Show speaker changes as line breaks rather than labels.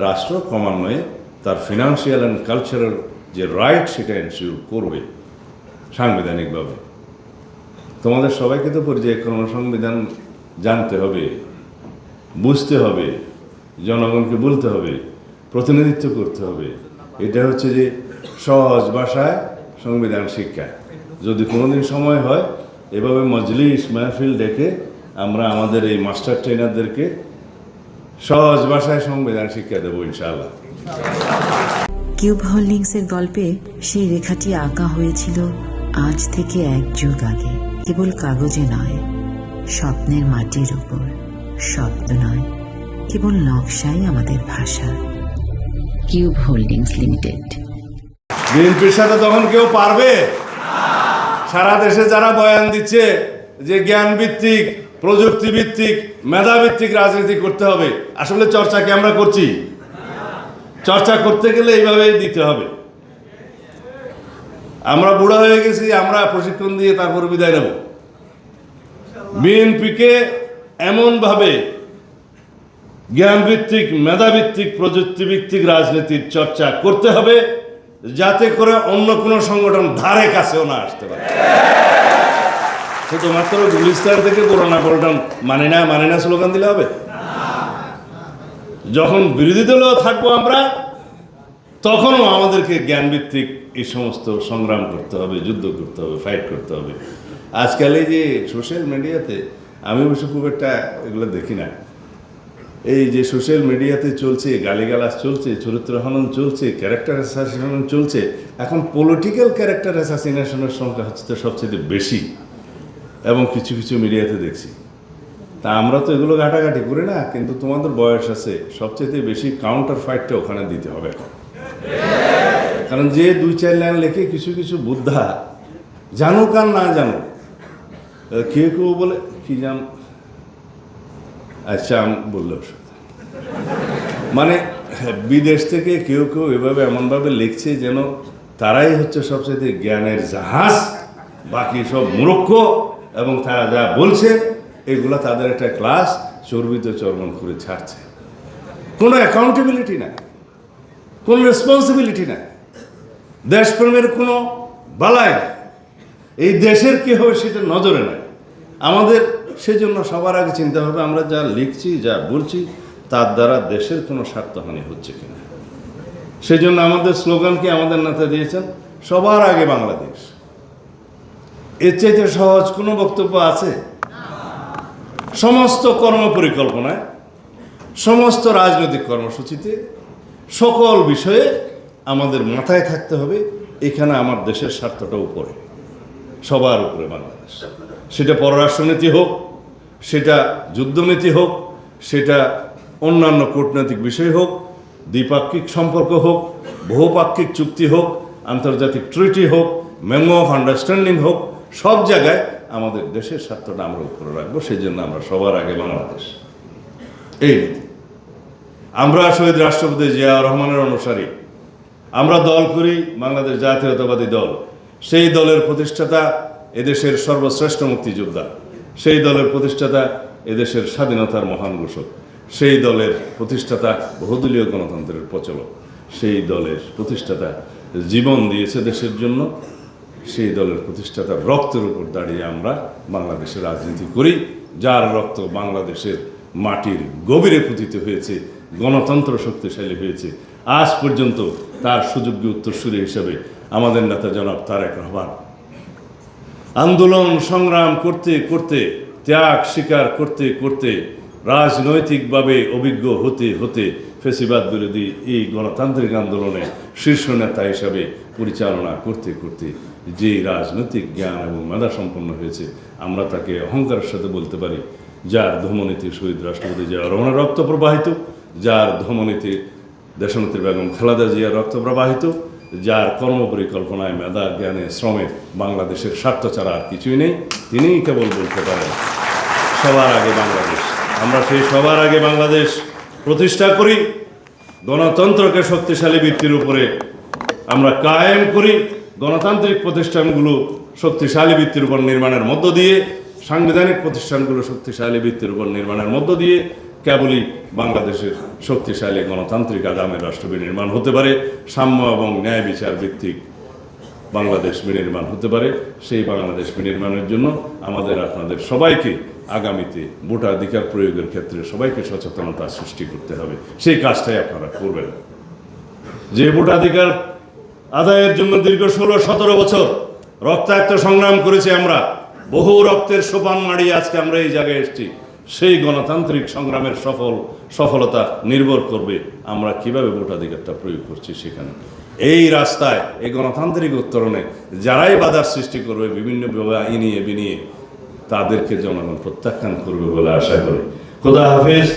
রাষ্ট্র ক্রমান্বয়ে তার ফিনান্সিয়াল অ্যান্ড কালচারাল যে রাইট সেটা এনশিওর করবে সাংবিধানিকভাবে। তোমাদের সবাইকে তো পর্যায়ক্রমে সংবিধান জানতে হবে, বুঝতে হবে, জনগণকে বলতে হবে, প্রতিনিধিত্ব করতে হবে। এটা হচ্ছে যে সহজ ভাষায় সংবিধান শিক্ষা। যদি কোনোদিন সময় হয় এভাবে মজলিস মাহফিল ডেকে আমরা আমাদের এই মাস্টার ট্রেনারদেরকে সহজ ভাষায় সংবিধান শিক্ষা দেবো ইনশাআল্লাহ।
কিউব হোল্ডিংসের গল্পে সেই রেখাটি আঁকা হয়েছিল আজ থেকে 1 যুগ আগে, কেবল কাগজে নয়, স্বপ্নের মাটির উপর। শব্দ নয়, কেবল নকশাই আমাদের ভাষা। Cube holdings limited.
বিএনপির সাথে তখন কেউ পারবে? সারা দেশে যারা বয়ান দিচ্ছে যে জ্ঞান ভিত্তিক, প্রযুক্তি ভিত্তিক, মেধা ভিত্তিক রাজনীতি করতে হবে, আসলে চর্চা কি আমরা করছি? চর্চা করতে গেলে এইভাবেই দিতে হবে। আমরা বুড়া হয়ে গেছি, আমরা প্রশিক্ষণ দিয়ে তারপর বিদায় নেব। বিএনপিকে এমনভাবে জ্ঞানভিত্তিক, মেধাভিত্তিক, প্রযুক্তিভিত্তিক রাজনীতির চর্চা করতে হবে যাতে করে অন্য কোনো সংগঠন ধারে কাছেও না আসতে পারে। শুধুমাত্র গুলিস্তান থেকে করোনা পল্টন মানে না স্লোগান দিলে হবে? যখন বিরোধী দলেও থাকবো আমরা, তখনও আমাদেরকে জ্ঞানভিত্তিক এই সমস্ত সংগ্রাম করতে হবে, যুদ্ধ করতে হবে, ফাইট করতে হবে। আজকাল এই যে সোশ্যাল মিডিয়াতে, আমি অবশ্য খুব একটা এগুলো দেখি না, এই যে সোশ্যাল মিডিয়াতে চলছে, গালিগালাজ চলছে, চরিত্রহনন চলছে, ক্যারেক্টার অ্যাসাসিনেশন চলছে। এখন পলিটিক্যাল ক্যারেক্টার অ্যাসাসিনেশনের সংখ্যা হচ্ছে তো সবচেয়ে বেশি, এবং কিছু কিছু মিডিয়াতে দেখছি। তা আমরা তো এগুলো ঘাটাঘাটি করি না, কিন্তু তোমাদের বয়স আছে, সবচেয়ে বেশি কাউন্টার ফাইটটা ওখানে দিতে হবে এখন। কারণ যে 2-4 লাইন লেখে কিছু কিছু বুদ্ধা, জানুক আর না জানুক, কেউ বলে কি জান, আচ্ছা আমি বললে অসুবিধা, মানে বিদেশ থেকে কেউ এভাবে এমনভাবে লিখছে যেন তারাই হচ্ছে সবচেয়ে জ্ঞানের জাহাজ, বাকি সব মূর্খ, এবং তারা যা বলছে এগুলা তাদের একটা ক্লাস চর্বিত চর্বণ করে ছাড়ছে। কোনো অ্যাকাউন্টেবিলিটি নাই, কোনো রেসপন্সিবিলিটি নাই, দেশপ্রেমের কোনো বালাই নাই, এই দেশের কী হবে সেটা নজরে নাই। আমাদের সেজন্য সবার আগে চিন্তা হবে আমরা যা লিখছি, যা বলছি, তার দ্বারা দেশের কোনো স্বার্থহানি হচ্ছে কিনা। সেজন্য আমাদের স্লোগানকে আমাদের নেতা দিয়েছেন, সবার আগে বাংলাদেশ। এর চাইতে সহজ কোনো বক্তব্য আছে? সমস্ত কর্মপরিকল্পনায়, সমস্ত রাজনৈতিক কর্মসূচিতে, সকল বিষয়ে আমাদের মাথায় থাকতে হবে এখানে আমার দেশের স্বার্থটা উপরে, সবার উপরে বাংলাদেশ। সেটা পররাষ্ট্রনীতি হোক, সেটা যুদ্ধনীতি হোক, সেটা অন্যান্য কূটনৈতিক বিষয় হোক, দ্বিপাক্ষিক সম্পর্ক হোক, বহুপাক্ষিক চুক্তি হোক, আন্তর্জাতিক ট্রিটি হোক, মেমো অফ আন্ডারস্ট্যান্ডিং হোক, সব জায়গায় আমাদের দেশের স্বার্থটা আমরা উপরে রাখবো। সেই জন্য আমরা সবার আগে বাংলাদেশ, এই নীতি। আমরা শহীদ রাষ্ট্রপতি জিয়াউর রহমানের অনুসারী, আমরা দল করি বাংলাদেশ জাতীয়তাবাদী দল। সেই দলের প্রতিষ্ঠাতা এদেশের সর্বশ্রেষ্ঠ মুক্তিযোদ্ধা, সেই দলের প্রতিষ্ঠাতা এদেশের স্বাধীনতার মহান ঘোষক, সেই দলের প্রতিষ্ঠাতা বহুদলীয় গণতন্ত্রের প্রচলক, সেই দলের প্রতিষ্ঠাতা জীবন দিয়েছে দেশের জন্য, সেই দলের প্রতিষ্ঠাতার রক্তের উপর দাঁড়িয়ে আমরা বাংলাদেশের রাজনীতি করি, যার রক্ত বাংলাদেশের মাটির গভীরে পতিত হয়েছে, গণতন্ত্র শক্তিশালী হয়েছে। আজ পর্যন্ত তার সুযোগ্য উত্তরসূরি হিসেবে আমাদের নেতা জনাব তারেক রহমান আন্দোলন সংগ্রাম করতে করতে, ত্যাগ স্বীকার করতে করতে, রাজনৈতিকভাবে অভিজ্ঞ হতে হতে ফ্যাসিবাদ বিরোধী এই গণতান্ত্রিক আন্দোলনে শীর্ষ নেতা হিসাবে পরিচালনা করতে করতে যে রাজনৈতিক জ্ঞান এবং মেধা সম্পন্ন হয়েছে, আমরা তাকে অহংকারের সাথে বলতে পারি, যার ধমনীতে শহীদ রাষ্ট্রপতি জিয়াউর রহমানের রক্ত প্রবাহিত, যার ধমনীতে দেশনেত্রী বেগম খালেদা জিয়ার রক্ত প্রবাহিত, যার কর্মপরিকল্পনায়, মেধা, জ্ঞানে, শ্রমে বাংলাদেশের স্বার্থ ছাড়া আর কিছুই নেই, তিনিই কেবল বলতে পারেন সবার আগে বাংলাদেশ। আমরা সেই সবার আগে বাংলাদেশ প্রতিষ্ঠা করি, গণতন্ত্রকে শক্তিশালী ভিত্তির উপরে আমরা কায়েম করি, গণতান্ত্রিক প্রতিষ্ঠানগুলো শক্তিশালী ভিত্তির উপর নির্মাণের মধ্য দিয়ে, সাংবিধানিক প্রতিষ্ঠানগুলো শক্তিশালী ভিত্তির উপর নির্মাণের মধ্য দিয়ে কেবলই বাংলাদেশের শক্তিশালী গণতান্ত্রিক আগামী রাষ্ট্র বিনির্মাণ হতে পারে, সাম্য এবং ন্যায় বিচার ভিত্তিক বাংলাদেশ বিনির্মাণ হতে পারে। সেই বাংলাদেশ বিনির্মাণের জন্য আমাদের আপনাদের সবাইকে আগামীতে ভোটাধিকার প্রয়োগের ক্ষেত্রে সবাইকে সচেতনতা সৃষ্টি করতে হবে। সেই কাজটাই আপনারা করবেন। যে ভোটাধিকার আদায়ের জন্য দীর্ঘ 16-17 বছর রক্তাক্ত সংগ্রাম করেছি আমরা, বহু রক্তের সোপান মাড়িয়ে আজকে আমরা এই জায়গায় এসেছি, সেই গণতান্ত্রিক সংগ্রামের সফলতা নির্ভর করবে আমরা কিভাবে ভোটাধিকারটা প্রয়োগ করছি সেখানে। এই রাস্তায় এই গণতান্ত্রিক উত্তরণে যারাই বাধার সৃষ্টি করবে বিভিন্নভাবে ইনিয়ে বিনিয়ে, তাদেরকে জনগণ প্রত্যাখ্যান করবে বলে আশা করি। খোদা হাফেজ।